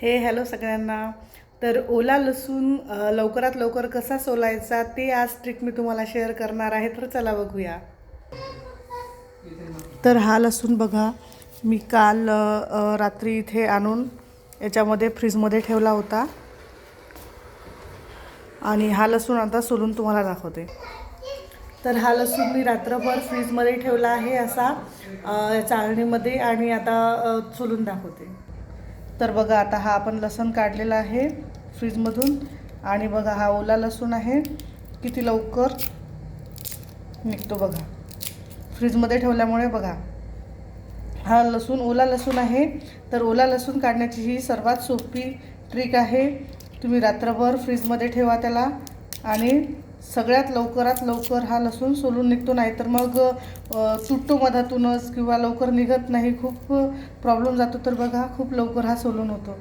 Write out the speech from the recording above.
Hello सगळ्यांना. तर ओला लसूण लवकरात लवकर कसा सोलायचा ते आज ट्रिक मी तुम्हाला शेअर करणार आहे. तर चला बघूया. तर हा लसूण बघा, मी काल रात्री इथे आणून याच्यामध्ये फ्रीजमध्ये ठेवला होता आणि हा लसूण आता सोलून तुम्हाला दाखवते. तर हा लसूण मी रात्रभर फ्रीजमध्ये ठेवला आहे असा चाळणीमध्ये आणि आता सोलून दाखवते. तर बघा, आता हा आपण लसूण काढलेला आहे फ्रीजमधून आणि बघा हा ओला लसूण आहे, किती लवकर निघतो बघा फ्रीजमध्ये ठेवल्यामुळे. बघा हा लसूण ओला लसूण आहे. तर ओला लसूण काढण्याची ही सर्वात सोपी ट्रिक आहे. तुम्ही रात्रभर फ्रीजमध्ये ठेवा त्याला आणि सगळ्यात लवकरात लवकर हा लसूण सोलून निघतो. नाही तर मग तुटतो मधातूनच किंवा लवकर निघत नाही, खूप प्रॉब्लेम जातो. तर बघा खूप लवकर हा सोलून होतो.